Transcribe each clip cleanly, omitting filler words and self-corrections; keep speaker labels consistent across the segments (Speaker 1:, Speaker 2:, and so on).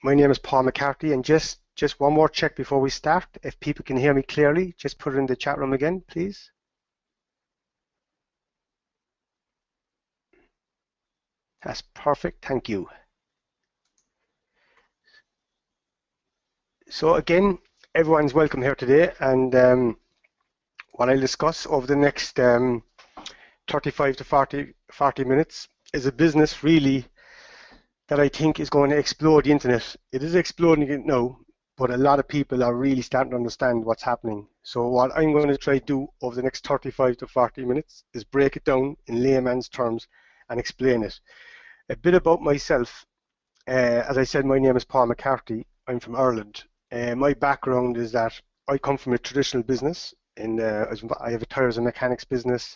Speaker 1: My name is Paul McCarthy, and just one more check before we start. If people can hear me clearly, just put it in the chat room again, please. That's perfect, thank you. So again, everyone's welcome here today, and what I'll discuss over the next 35 to 40 minutes is a business really that I think is going to explode the internet. It is exploding it now, but a lot of people are really starting to understand what's happening. So what I'm going to try to do over the next 35 to 40 minutes is break it down in layman's terms and explain it. A bit about myself. As I said, my name is Paul McCarthy. I'm from Ireland. My background is that I come from a traditional business. I have a tires and mechanics business,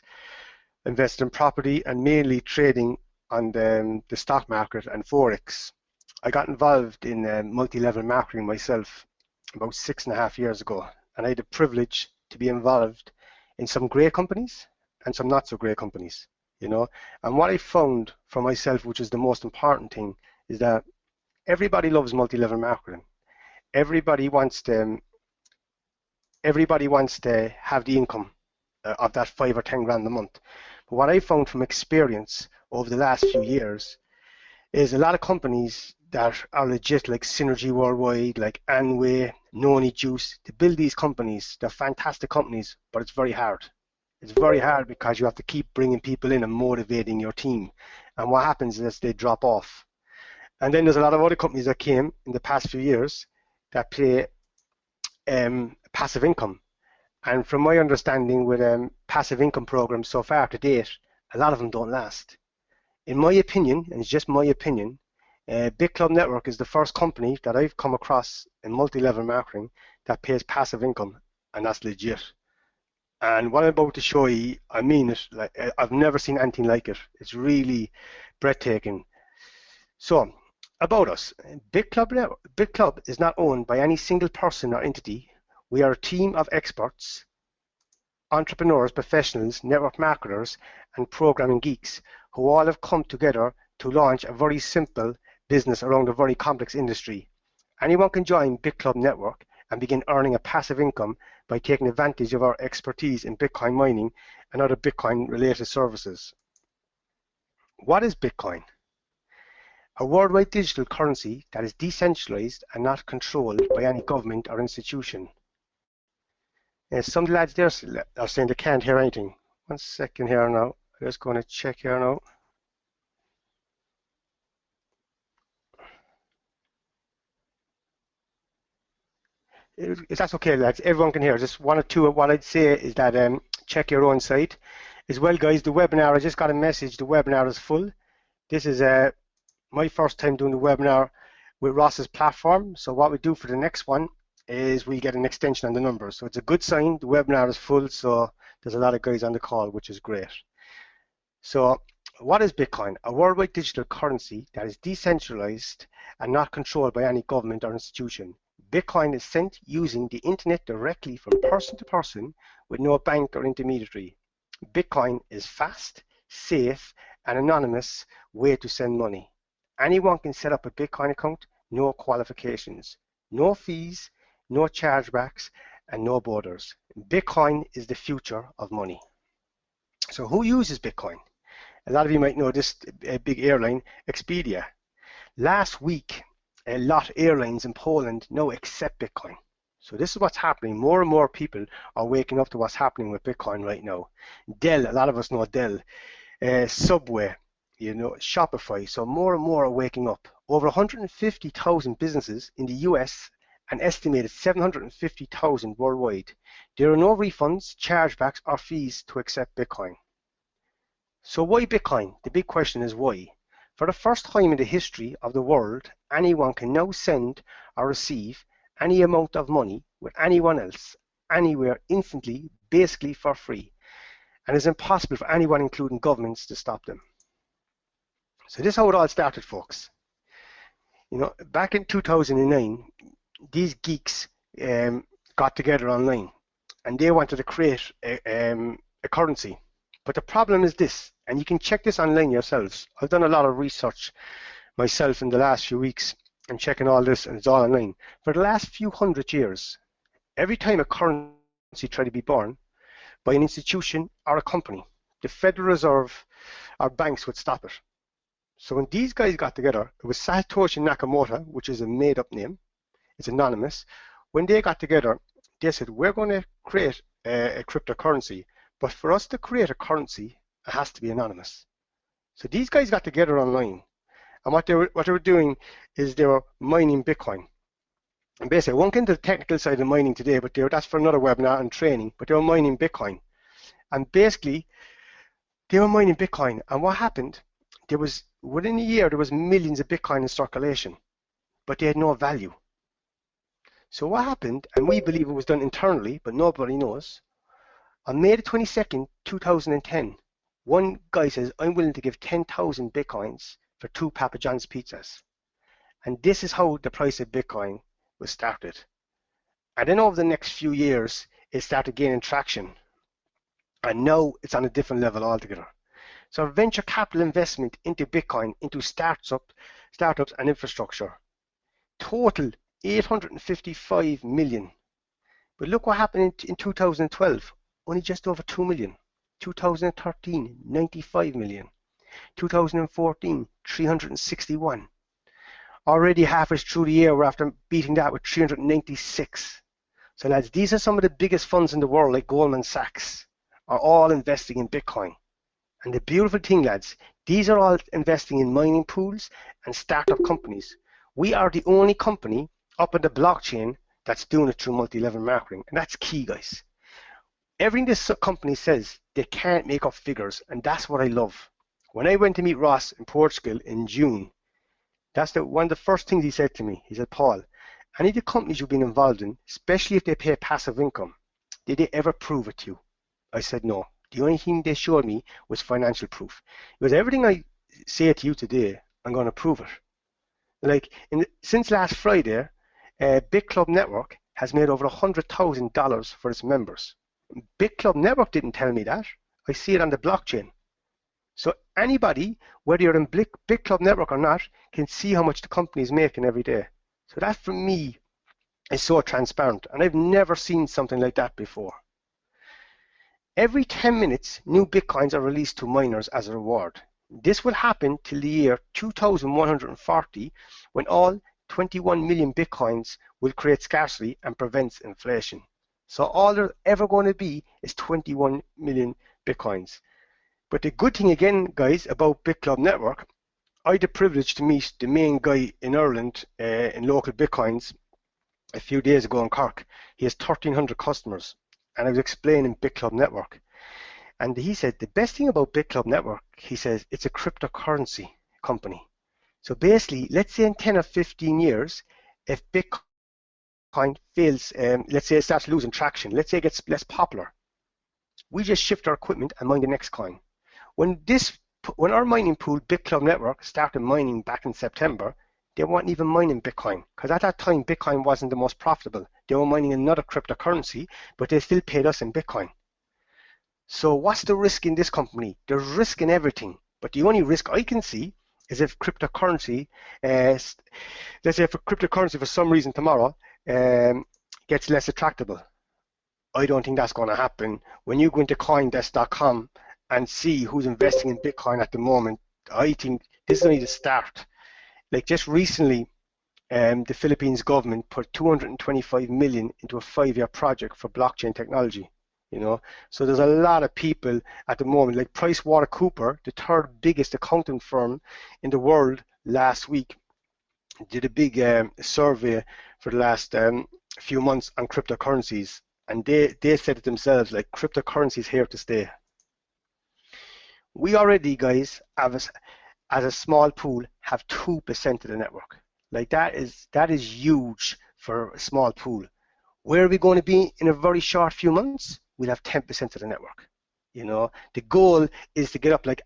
Speaker 1: invested in property and mainly trading on the stock market and Forex. I got involved in multi-level marketing myself about 6.5 years ago, and I had the privilege to be involved in some great companies and some not so great companies, you know. And what I found for myself, which is the most important thing, is that everybody loves multi-level marketing. Everybody wants to have the income of that 5 or 10 grand a month. But what I found from experience over the last few years is a lot of companies that are legit, like Synergy Worldwide, like Anway, Noni Juice, to build these companies. They're fantastic companies, but it's very hard. It's very hard because you have to keep bringing people in and motivating your team. And what happens is they drop off. And then there's a lot of other companies that came in the past few years that pay passive income. And from my understanding with passive income programs so far to date, a lot of them don't last. In my opinion, and it's just my opinion, Big Club Network is the first company that I've come across in multi-level marketing that pays passive income, and that's legit. And what I'm about to show you, I mean it. Like, I've never seen anything like it. It's really breathtaking. So, about us, Big Club is not owned by any single person or entity. We are a team of experts, entrepreneurs, professionals, network marketers, and programming geeks who all have come together to launch a very simple business around a very complex industry. Anyone can join Big Club Network and begin earning a passive income by taking advantage of our expertise in Bitcoin mining and other Bitcoin-related services. What is Bitcoin? A worldwide digital currency that is decentralized and not controlled by any government or institution. Some lads there are saying they can't hear anything. 1 second here now. I'm just going to check here now. If that's okay, lads, everyone can hear. Just one or two. What I'd say is that check your own site. As well, guys, the webinar, I just got a message. The webinar is full. This is my first time doing the webinar with Ross's platform. So what we do for the next one is we get an extension on the numbers. So it's a good sign. The webinar is full, so there's a lot of guys on the call, which is great. So what is Bitcoin? A worldwide digital currency that is decentralized and not controlled by any government or institution. Bitcoin is sent using the internet directly from person to person with no bank or intermediary. Bitcoin is fast, safe, and anonymous way to send money. Anyone can set up a Bitcoin account, no qualifications, no fees, no chargebacks, and no borders. Bitcoin is the future of money. So who uses Bitcoin? A lot of you might know this big airline, Expedia. Last week, a lot of airlines in Poland now accept Bitcoin. So this is what's happening. More and more people are waking up to what's happening with Bitcoin right now. Dell, a lot of us know Dell. Subway, you know, Shopify. So more and more are waking up. Over 150,000 businesses in the US, an estimated 750,000 worldwide. There are no refunds, chargebacks, or fees to accept Bitcoin. So why Bitcoin? The big question is why. For the first time in the history of the world, anyone can now send or receive any amount of money with anyone else, anywhere, instantly, basically for free. And it's impossible for anyone, including governments, to stop them. So this is how it all started, folks. You know, back in 2009, these geeks got together online and they wanted to create a currency. But the problem is this, and you can check this online yourselves. I've done a lot of research myself in the last few weeks. and checking all this, and it's all online. For the last few hundred years, every time a currency tried to be born by an institution or a company, the Federal Reserve or banks would stop it. So when these guys got together, it was Satoshi Nakamoto, which is a made-up name, it's anonymous. When they got together, they said, we're going to create a cryptocurrency, but for us to create a currency, it has to be anonymous. So these guys got together online, and what they were doing is they were mining Bitcoin. And basically, I won't get into the technical side of mining today, but that's for another webinar and training, but they were mining Bitcoin. And basically, they were mining Bitcoin, and what happened, within a year, there was millions of Bitcoin in circulation, but they had no value. So what happened, and we believe it was done internally, but nobody knows, on May the 22nd, 2010, one guy says, I'm willing to give 10,000 Bitcoins for 2 Papa John's pizzas. And this is how the price of Bitcoin was started. And then over the next few years, it started gaining traction. And now it's on a different level altogether. So venture capital investment into Bitcoin, into startups and infrastructure, total 855 million. But look what happened in 2012, only just over 2 million. 2013, 95 million. 2014, 361. Already halfway through the year, we're after beating that with 396. So lads, these are some of the biggest funds in the world, like Goldman Sachs, are all investing in Bitcoin. And the beautiful thing, lads, these are all investing in mining pools and startup companies. We are the only company up in the blockchain that's doing it through multi-level marketing, and that's key, guys. Everything this company says, they can't make up figures, and that's what I love. When I went to meet Ross in Portugal in June, that's one of the first things he said to me. He said, Paul, any of the companies you've been involved in, especially if they pay passive income, did they ever prove it to you? I said, no. The only thing they showed me was financial proof. Because everything I say to you today, I'm going to prove it. Like, since last Friday, BitClub Network has made over $100,000 for its members. BitClub Network didn't tell me that. I see it on the blockchain. So anybody, whether you're in BitClub Network or not, can see how much the company is making every day. So that, for me, is so transparent. And I've never seen something like that before. Every 10 minutes, new Bitcoins are released to miners as a reward. This will happen till the year 2140, when all 21 million Bitcoins will create scarcity and prevent inflation. So all there's ever going to be is 21 million Bitcoins. But the good thing again, guys, about BitClub Network, I had the privilege to meet the main guy in Ireland in local Bitcoins a few days ago in Cork. He has 1,300 customers, and I was explaining BitClub Network. And he said the best thing about BitClub Network, he says, it's a cryptocurrency company. So basically, let's say in 10 or 15 years, if Bitcoin fails, let's say it starts losing traction, let's say it gets less popular, we just shift our equipment and mine the next coin. When our mining pool, BitClub Network, started mining back in September, they weren't even mining Bitcoin, because at that time, Bitcoin wasn't the most profitable. They were mining another cryptocurrency, but they still paid us in Bitcoin. So what's the risk in this company? There's risk in everything, but the only risk I can see is if cryptocurrency, let's say if cryptocurrency for some reason tomorrow gets less attractable. I don't think that's going to happen. When you go into coindesk.com and see who's investing in Bitcoin at the moment, I think this is only the start. Like just recently, the Philippines government put 225 million into a 5-year project for blockchain technology. You know, so there's a lot of people at the moment, like PricewaterhouseCoopers, the third biggest accounting firm in the world, last week did a big survey for the last few months on cryptocurrencies, and they said it themselves, like, cryptocurrency is here to stay. We already, guys, have as a small pool, have 2% of the network. Like that is huge for a small pool. Where are we going to be in a very short few months? We'll have 10% of the network. You know, the goal is to get up like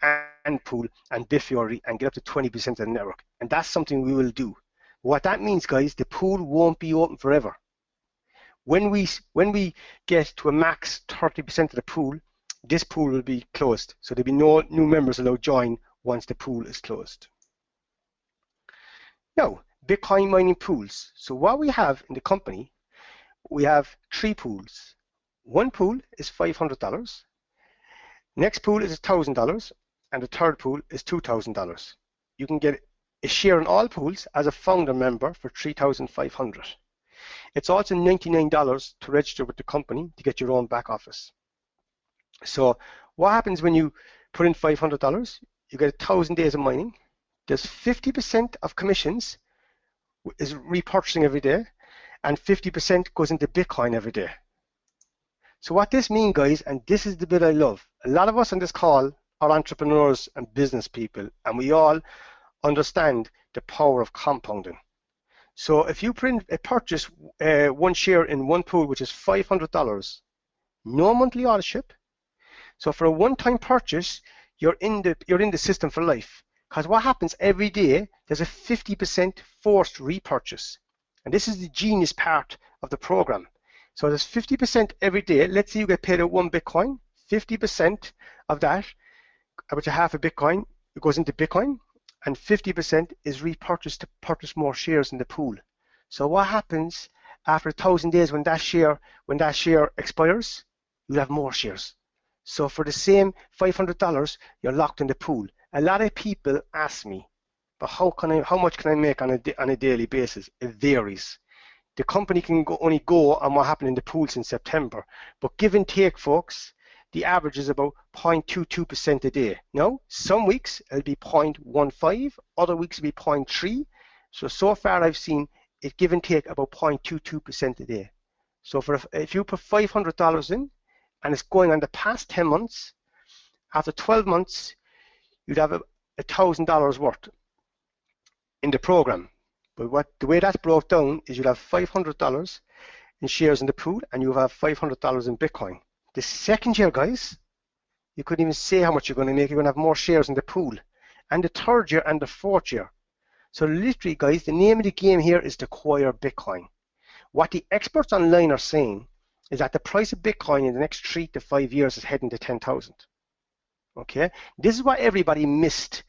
Speaker 1: Antpool and Bifiori and get up to 20% of the network, and that's something we will do. What that means, guys, the pool won't be open forever. When we get to a max 30% of the pool, this pool will be closed, so there'll be no new members allowed to join once the pool is closed. Now, Bitcoin mining pools. So what we have in the company, we have 3 pools. One pool is $500. Next pool is $1,000, and the third pool is $2,000. You can get a share in all pools as a founder member for $3,500. It's also $99 to register with the company to get your own back office. So what happens when you put in $500? You get 1,000 days of mining. There's 50% of commissions is repurchasing every day, and 50% goes into Bitcoin every day. So what this means, guys, and this is the bit I love, a lot of us on this call are entrepreneurs and business people, and we all understand the power of compounding. So if you purchase one share in one pool, which is $500, no monthly ownership. So for a one-time purchase, you're in the system for life. Because what happens every day, there's a 50% forced repurchase. And this is the genius part of the program. So there's 50% every day. Let's say you get paid out 1 Bitcoin, 50% of that, which is half a Bitcoin, it goes into Bitcoin, and 50% is repurchased to purchase more shares in the pool. So what happens after 1,000 days when that share expires? You'll have more shares. So for the same $500, you're locked in the pool. A lot of people ask me, but how much can I make on a daily basis? It varies. The company can only go on what happened in the pools in September, but give and take, folks, the average is about 0.22% a day. Now, some weeks it'll be 0.15, other weeks it'll be 0.3. So far I've seen it give and take about 0.22% a day. So if you put $500 in, and it's going on the past 10 months, after 12 months, you'd have $1,000 worth in the program. But the way that's broke down is you'd have $500 in shares in the pool, and you have $500 in Bitcoin. The second year, guys, you couldn't even say how much you're going to make. You're going to have more shares in the pool. And the third year and the fourth year. So literally, guys, the name of the game here is to acquire Bitcoin. What the experts online are saying is that the price of Bitcoin in the next 3 to 5 years is heading to 10,000. Okay, this is what everybody missed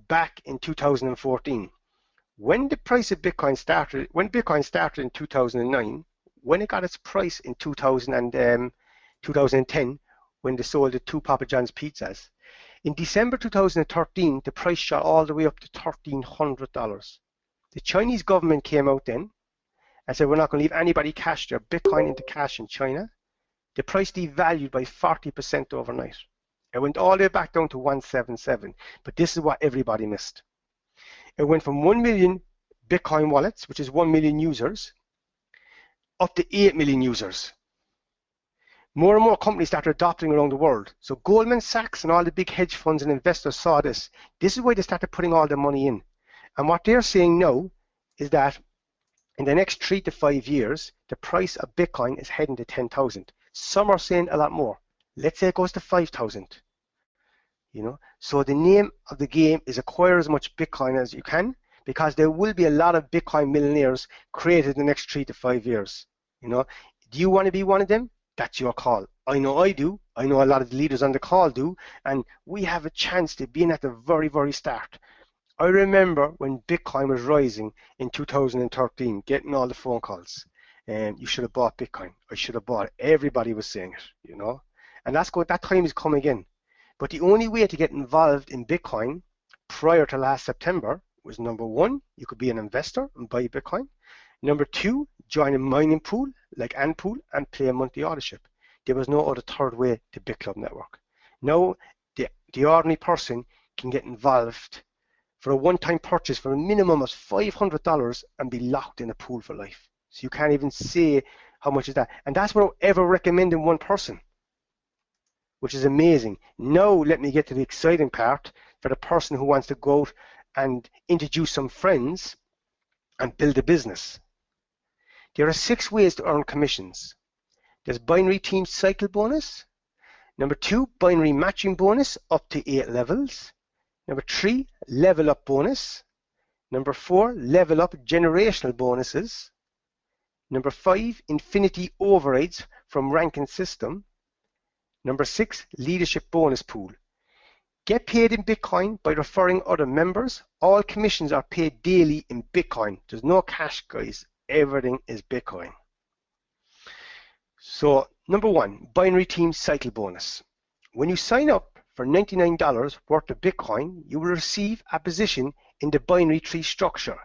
Speaker 1: back in 2014. When the price of Bitcoin started, when Bitcoin started in 2009, when it got its price in 2010, when they sold the 2 Papa John's pizzas, in December 2013, the price shot all the way up to $1,300. The Chinese government came out then and said, we're not going to leave anybody cash their Bitcoin into cash in China. The price devalued by 40% overnight. It went all the way back down to 177. But this is what everybody missed. It went from 1 million Bitcoin wallets, which is 1 million users, up to 8 million users. More and more companies started adopting around the world. So Goldman Sachs and all the big hedge funds and investors saw this. This is why they started putting all their money in. And what they're saying now is that in the next 3 to 5 years, the price of Bitcoin is heading to 10,000. Some are saying a lot more. Let's say it goes to 5,000. So the name of the game is acquire as much Bitcoin as you can, because there will be a lot of Bitcoin millionaires created in the next 3 to 5 years. Do you want to be one of them? That's your call. I know I do. I know a lot of the leaders on the call do, and we have a chance to be in at the very, very start. I remember when Bitcoin was rising in 2013, getting all the phone calls, and you should have bought Bitcoin. I should have bought it. Everybody was saying it, and that time is coming again. But the only way to get involved in Bitcoin prior to last September was, number 1, you could be an investor and buy Bitcoin. Number 2, join a mining pool like Antpool and pay a monthly ownership. There was no other third way to BitClub network. Now the ordinary person can get involved for a one-time purchase for a minimum of $500 and be locked in a pool for life. So you can't even say how much is that. And that's without ever recommending one person, which is amazing. Now let me get to the exciting part for the person who wants to go out and introduce some friends and build a business. There are 6 ways to earn commissions. There's binary team cycle bonus. Number 2, binary matching bonus up to 8 levels. Number 3, level up bonus. Number 4, level up generational bonuses. Number 5, infinity overrides from ranking system. Number 6, leadership bonus pool. Get paid in Bitcoin by referring other members. All commissions are paid daily in Bitcoin. There's no cash, guys. Everything is Bitcoin. So, number 1, binary team cycle bonus. When you sign up for $99 worth of Bitcoin, you will receive a position in the binary tree structure.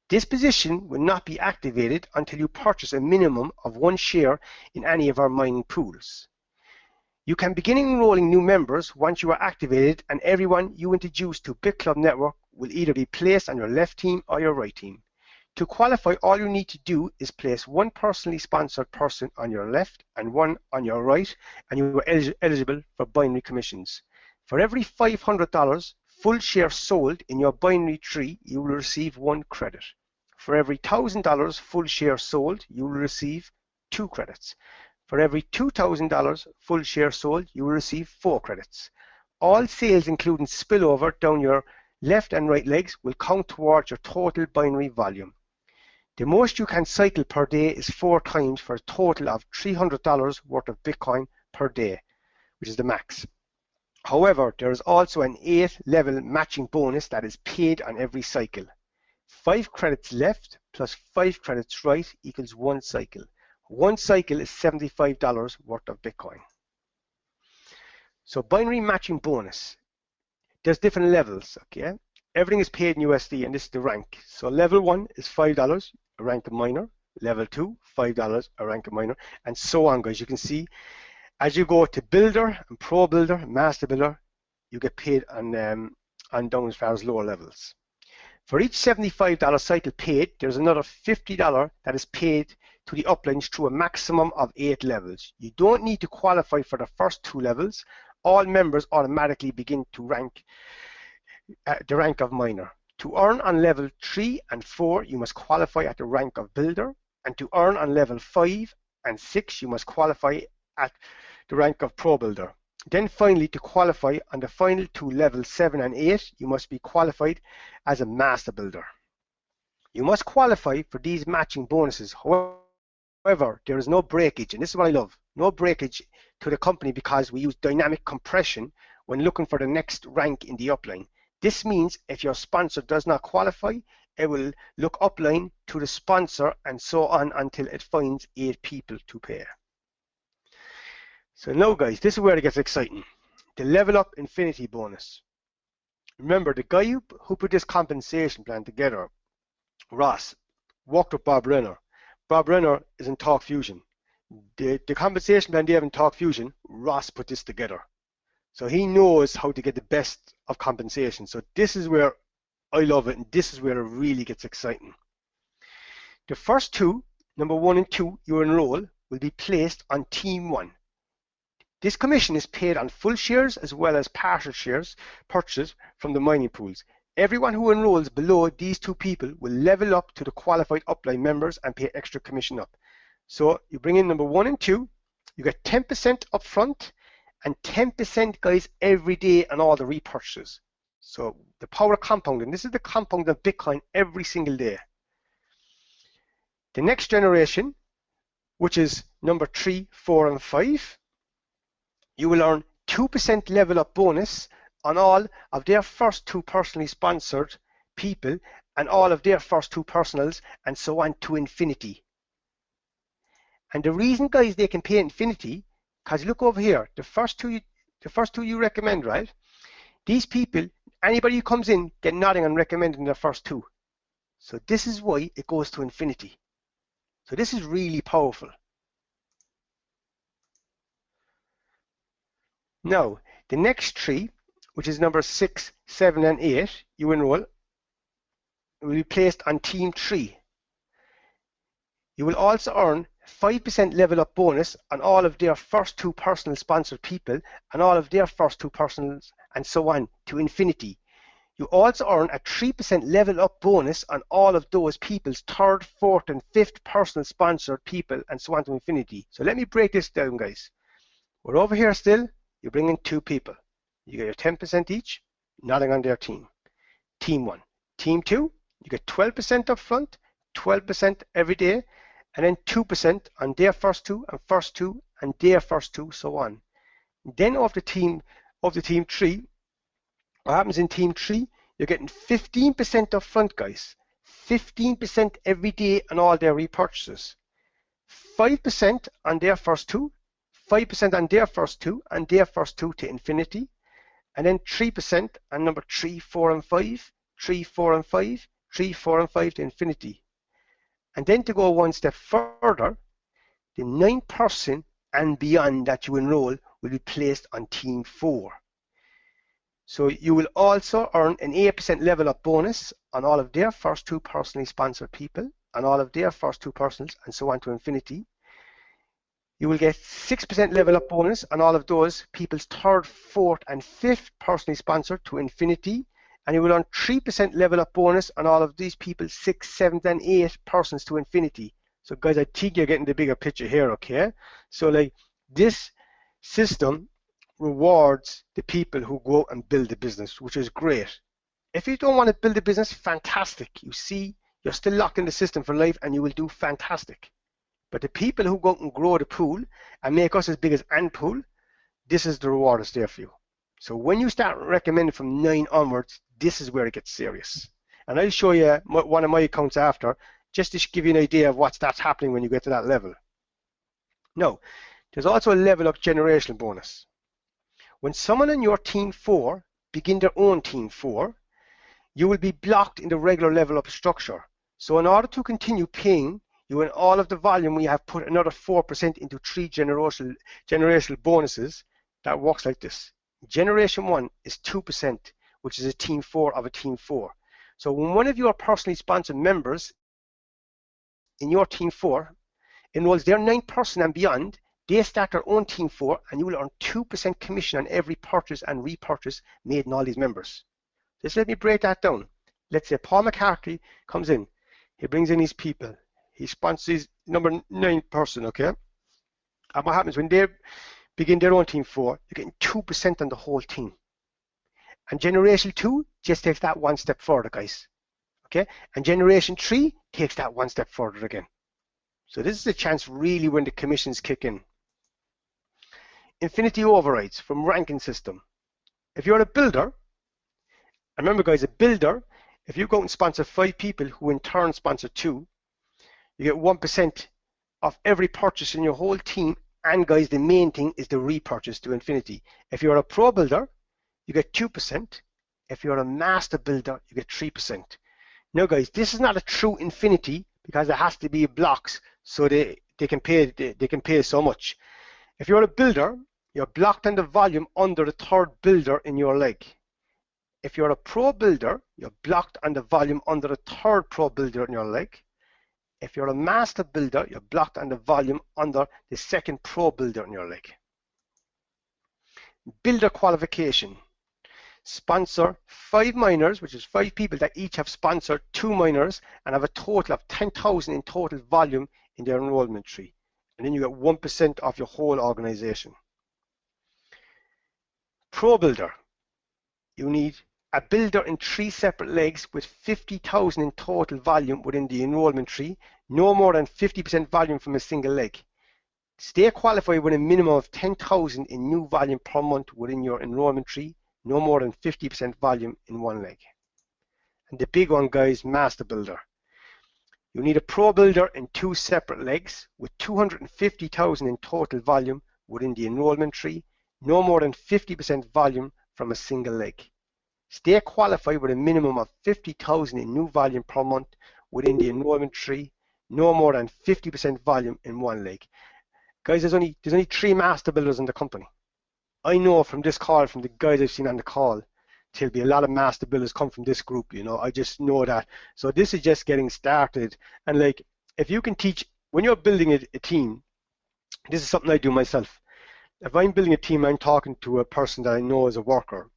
Speaker 1: This position will not be activated until you purchase a minimum of 1 share in any of our mining pools. You can begin enrolling new members once you are activated, and everyone you introduce to BitClub Network will either be placed on your left team or your right team. To qualify, all you need to do is place 1 personally sponsored person on your left and 1 on your right, and you are eligible for binary commissions. For every $500 full shares sold in your binary tree, you will receive 1 credit. For every $1,000 full shares sold, you will receive 2 credits. For every $2,000 full shares sold, you will receive 4 credits. All sales, including spillover down your left and right legs, will count towards your total binary volume. The most you can cycle per day is 4 times for a total of $300 worth of Bitcoin per day, which is the max. However, there is also an 8-level matching bonus that is paid on every cycle. 5 credits left plus 5 credits right equals 1 cycle. 1 cycle is $75 worth of Bitcoin. So binary matching bonus. There's different levels, okay? Everything is paid in USD, and this is the rank. So level 1 is $5, a rank of miner. Level 2, $5, a rank of miner, and so on, guys. You can see as you go to builder and pro builder, master builder, you get paid on down as far as lower levels. For each $75 cycle paid, there's another $50 that is paid to the uplines through a maximum of 8 levels. You don't need to qualify for the first 2 levels. All members automatically begin to rank the rank of miner. To earn on level 3 and 4, you must qualify at the rank of builder, and to earn on level 5 and 6, you must qualify at the rank of pro builder. Then finally, to qualify on the final 2 levels 7 and 8, you must be qualified as a master builder. You must qualify for these matching bonuses. However, there is no breakage, and this is what I love, no breakage to the company, because we use dynamic compression when looking for the next rank in the upline. This means if your sponsor does not qualify, it will look upline to the sponsor and so on until it finds 8 people to pay. So now, guys, this is where it gets exciting. The level up infinity bonus. Remember, the guy who put this compensation plan together, Ross, worked with Bob Renner. Bob Renner is in Talk Fusion. The compensation plan they have in Talk Fusion, Ross put this together. So he knows how to get the best of compensation. So this is where I love it, and this is where it really gets exciting. The first 2, number 1 and 2, you enroll, will be placed on Team 1. This commission is paid on full shares as well as partial shares purchased from the mining pools. Everyone who enrolls below these 2 people will level up to the qualified upline members and pay extra commission up. So you bring in number 1 and 2, you get 10% up front and 10%, guys, every day on all the repurchases. So the power of compounding, this is the compound of Bitcoin every single day. The next generation, which is number 3, 4, and 5, you will earn 2% level up bonus on all of their first 2 personally sponsored people and all of their first 2 personals, and so on to infinity. And the reason, guys, they can pay infinity, because look over here, the first two you recommend, right? These people, anybody who comes in, get nothing on recommending their first 2. So this is why it goes to infinity. So this is really powerful. Now, the next 3, which is number 6, 7, and 8, you enroll, will be placed on Team 3. You will also earn 5% level up bonus on all of their first 2 personal sponsored people and all of their first 2 personals, and so on to infinity. You also earn a 3% level up bonus on all of those people's 3rd, 4th, and 5th personal sponsored people, and so on to infinity. So let me break this down, guys. We're over here still. You bring in 2 people. You get your 10% each, nothing on their team. Team 1. Team 2, you get 12% up front, 12% every day, and then 2% on their first 2 and first 2 and their first 2, so on. Then of the team 3, What happens in team 3? You're getting 15% up front, guys. 15% every day on all their repurchases. 5% on their first two, 5% on their first two, and their first two to infinity, and then 3% on number 3, 4, and 5, 3, 4, and 5, 3, 4, and 5 to infinity. And then to go one step further, the 9% and beyond that you enroll will be placed on team 4. So you will also earn an 8% level up bonus on all of their first two personally sponsored people, and all of their first two personals, and so on to infinity. You will get 6% level up bonus on all of those people's third, fourth, and fifth personally sponsored to infinity, and you will earn 3% level up bonus on all of these people's 6th, 7th, and 8th persons to infinity. So guys, I think you're getting the bigger picture here, okay? So like this system rewards the people who go out and build a business, which is great. If you don't want to build a business, fantastic. You see, you're still locked in the system for life and you will do fantastic. But the people who go out and grow the pool and make us as big as Ant Pool, this is the reward that's there for you. So when you start recommending from 9 onwards, this is where it gets serious. And I'll show you one of my accounts after, just to give you an idea of what starts happening when you get to that level. Now, there's also a level up generational bonus. When someone in your team 4 begin their own team 4, you will be blocked in the regular level up structure. So in order to continue paying you in all of the volume, we have put another 4% into 3 generational bonuses. That works like this. Generation 1 is 2%, which is a team 4 of a team 4. So when one of your personally sponsored members in your team 4 enrolls their 9% and beyond, they start their own team 4 and you will earn 2% commission on every purchase and repurchase made in all these members. Just let me break that down. Let's say Paul McCarthy comes in, he brings in his people, he sponsors number 9 person, okay? And what happens when they begin their own team 4, you're getting 2% on the whole team. And generation 2 just takes that one step further, guys. Okay? And generation 3 takes that one step further again. So this is a chance really when the commissions kick in. Infinity overrides from ranking system. If you're a builder, and remember guys, a builder, if you go and sponsor 5 people who in turn sponsor 2, you get 1% of every purchase in your whole team. And guys, the main thing is the repurchase to infinity. If you're a pro builder, you get 2%. If you're a master builder, you get 3%. Now guys, this is not a true infinity because it has to be blocks so they can pay so much. If you're a builder, you're blocked on the volume under the third builder in your leg. If you're a pro builder, you're blocked on the volume under the third pro builder in your leg. If you're a master builder, you're blocked on the volume under the second pro builder in your leg. Builder qualification. Sponsor 5 minors, which is 5 people that each have sponsored 2 minors and have a total of 10,000 in total volume in their enrollment tree. And then you get 1% of your whole organization. Pro builder. You need a builder in 3 separate legs with 50,000 in total volume within the enrollment tree, no more than 50% volume from a single leg. Stay qualified with a minimum of 10,000 in new volume per month within your enrollment tree, no more than 50% volume in one leg. And the big one, guys, master builder. You need a pro builder in 2 separate legs with 250,000 in total volume within the enrollment tree, no more than 50% volume from a single leg. Stay qualified with a minimum of 50,000 in new volume per month within the enrollment tree, no more than 50% volume in one leg. Guys, there's only 3 master builders in the company. I know from this call, from the guys I've seen on the call, there'll be a lot of master builders come from this group, you know, I just know that. So this is just getting started. And like, if you can teach, when you're building a team, this is something I do myself. If I'm building a team, I'm talking to a person that I know is a worker.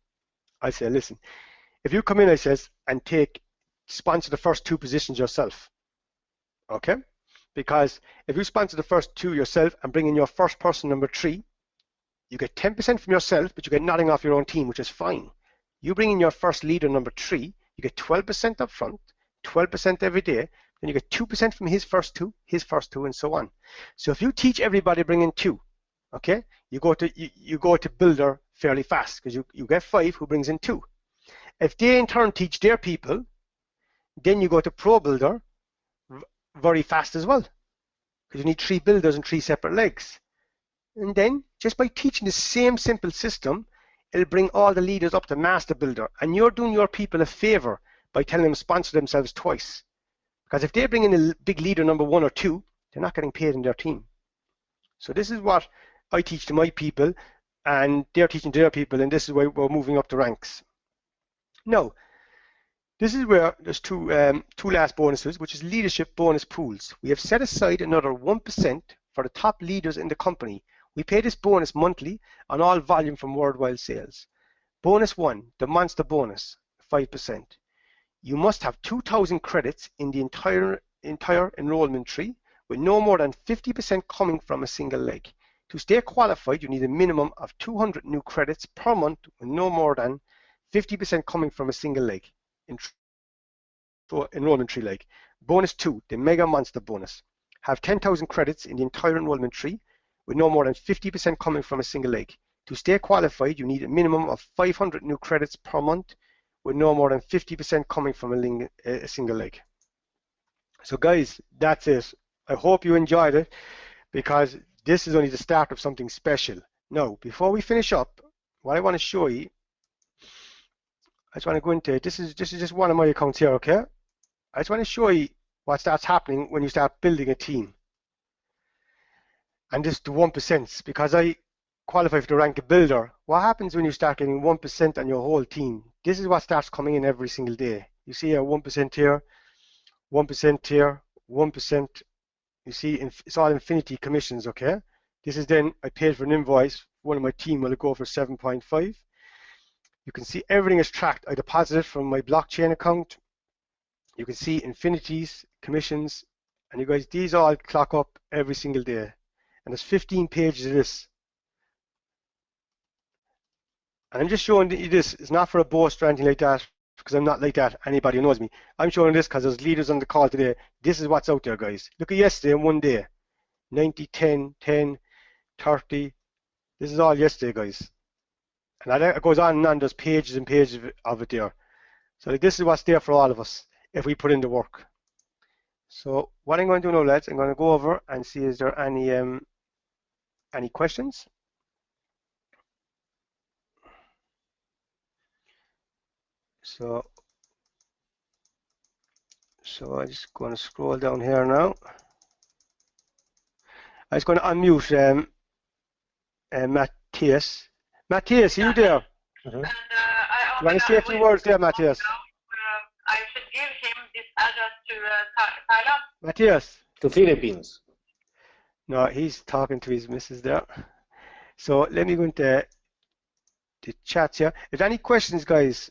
Speaker 1: I say, listen, if you come in, I says, and sponsor the first 2 positions yourself, okay? Because if you sponsor the first 2 yourself and bring in your first person, number 3, you get 10% from yourself, but you get nothing off your own team, which is fine. You bring in your first leader, number 3, you get 12% up front, 12% every day, then you get 2% from his first 2, and so on. So if you teach everybody bring in 2, okay, you go to builder fairly fast because you get 5 who brings in 2. If they in turn teach their people, then you go to Pro Builder very fast as well, because you need 3 builders and 3 separate legs. And then just by teaching the same simple system, it'll bring all the leaders up to Master Builder, and you're doing your people a favor by telling them to sponsor themselves twice. Because if they bring in a big leader number 1 or 2, they're not getting paid in their team. So this is what I teach to my people, and they're teaching to their people, and this is why we're moving up the ranks. Now, this is where there's two last bonuses, which is leadership bonus pools. We have set aside another 1% for the top leaders in the company. We pay this bonus monthly on all volume from worldwide sales. Bonus 1, the monster bonus, 5%. You must have 2,000 credits in the entire enrollment tree, with no more than 50% coming from a single leg. To stay qualified, you need a minimum of 200 new credits per month, with no more than 50% coming from a single leg. Enrollment tree leg. Bonus 2, the mega monster bonus. Have 10,000 credits in the entire enrollment tree, with no more than 50% coming from a single leg. To stay qualified, you need a minimum of 500 new credits per month, with no more than 50% coming from a single leg. So guys, that's it. I hope you enjoyed it, because this is only the start of something special. Now, before we finish up, what I want to show you, I just want to go into, this is just one of my accounts here, okay? I just want to show you what starts happening when you start building a team. And this is the 1%, because I qualify for the rank of builder. What happens when you start getting 1% on your whole team? This is what starts coming in every single day. You see a 1% here, 1% here, 1%. You see, it's all infinity commissions, okay? This is then, I paid for an invoice. One of my team will go for 7.5. You can see everything is tracked. I deposited from my blockchain account. You can see infinities, commissions, and you guys, these all clock up every single day. And there's 15 pages of this. And I'm just showing you this. It's not for a boast or anything like that, because I'm not like that. Anybody who knows me. I'm showing this because there's leaders on the call today. This is what's out there, guys. Look at yesterday in one day. 90, 10, 10, 30. This is all yesterday, guys. And it goes on and on. There's pages and pages of it there. So this is what's there for all of us if we put in the work. So what I'm going to do now, lads, I'm going to go over and see is there any questions. So I'm just going to scroll down here now. I'm just going to unmute Matthias. Matthias, are you there?
Speaker 2: Mm-hmm.
Speaker 1: You want to say a few words there, Matthias?
Speaker 2: I should give him this address to Thailand.
Speaker 1: Matthias?
Speaker 3: To Philippines.
Speaker 1: No, he's talking to his missus there. So let me go into the chat here. If there are any questions, guys,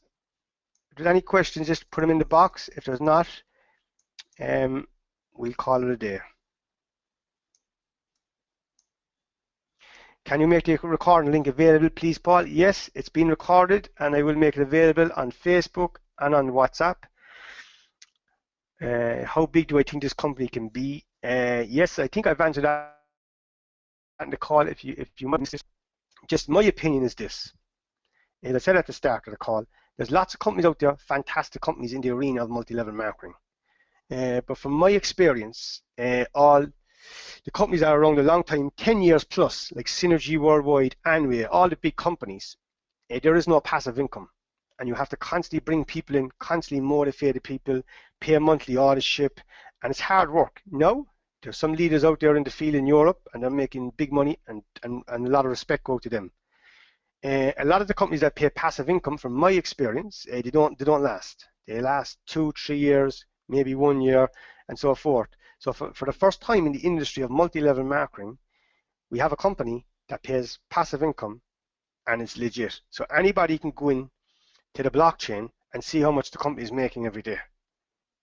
Speaker 1: if there's any questions, just put them in the box. If there's not, we'll call it a day. Can you make the recording link available, please, Paul? Yes, it's been recorded, and I will make it available on Facebook and on WhatsApp. How big do I think this company can be? Yes, I think I've answered that in the call. If you missed it, just my opinion is this. As I said at the start of the call, there's lots of companies out there, fantastic companies in the arena of multi-level marketing. But from my experience, all the companies that are around a long time, 10 years plus, like Synergy Worldwide, Anway, all the big companies, there is no passive income. And you have to constantly bring people in, constantly motivate the people, pay a monthly ownership, and it's hard work. No, there's some leaders out there in the field in Europe, and they're making big money, and a lot of respect go to them. A lot of the companies that pay passive income, from my experience, they don't last. They last 2-3 years, maybe 1 year, and so forth. So for the first time in the industry of multi-level marketing, we have a company that pays passive income, and it's legit. So anybody can go in to the blockchain and see how much the company is making every day.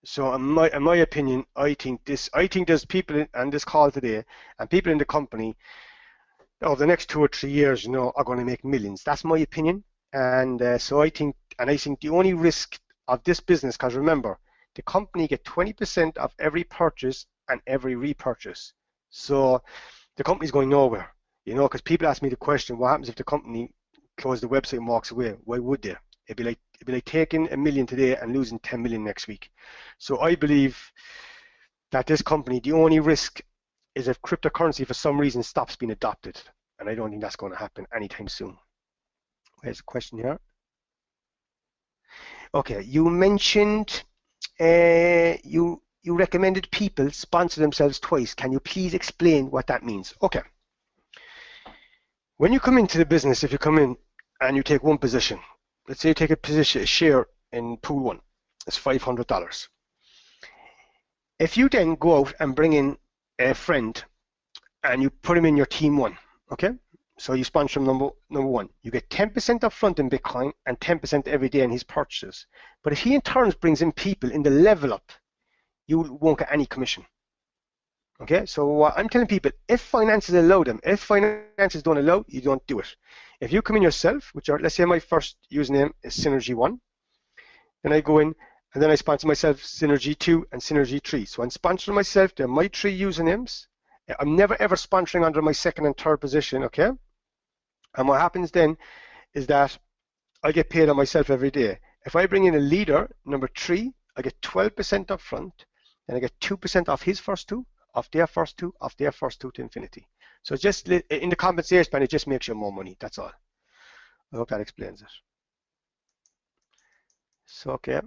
Speaker 1: So in my opinion, I think there's people on this call today and people in the company over the next 2 or 3 years, are going to make millions. That's my opinion. And so I think the only risk of this business, because remember, the company get 20% of every purchase and every repurchase. So the company's going nowhere, because people ask me the question, what happens if the company closes the website and walks away? Why would they? It'd be like It'd be like taking $1 million today and losing 10 million next week. So I believe that this company, the only risk is if cryptocurrency for some reason stops being adopted, and I don't think that's going to happen anytime soon. There's a question here. Okay, you mentioned you recommended people sponsor themselves twice. Can you please explain what that means? Okay. When you come into the business, if you come in and you take one position, let's say you take a share in pool one, it's $500. If you then go out and bring in a friend and you put him in your team one, okay? So you sponsor him number one. You get 10% up front in Bitcoin and 10% every day in his purchases. But if he in turn brings in people in the level up, you won't get any commission. Okay, so what I'm telling people, if finances allow them, if finances don't allow, you don't do it. If you come in yourself, which are, let's say my first username is Synergy1, then I go in and then I sponsor myself Synergy 2 and Synergy 3. So I'm sponsoring myself, they're my 3 usernames. I'm never ever sponsoring under my second and third position, okay? And what happens then is that I get paid on myself every day. If I bring in a leader, number 3, I get 12% up front, and I get 2% off his first 2, off their first 2, off their first 2 to infinity. So just in the compensation plan, it just makes you more money, that's all. I hope that explains it. So, okay.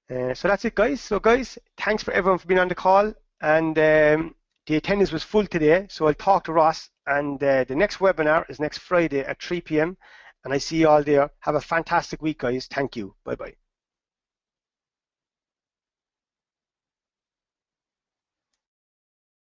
Speaker 1: So that's it, guys. So, guys, thanks for everyone for being on the call. And the attendance was full today, so I'll talk to Ross. And the next webinar is next Friday at 3 p.m. And I see you all there. Have a fantastic week, guys. Thank you. Bye-bye.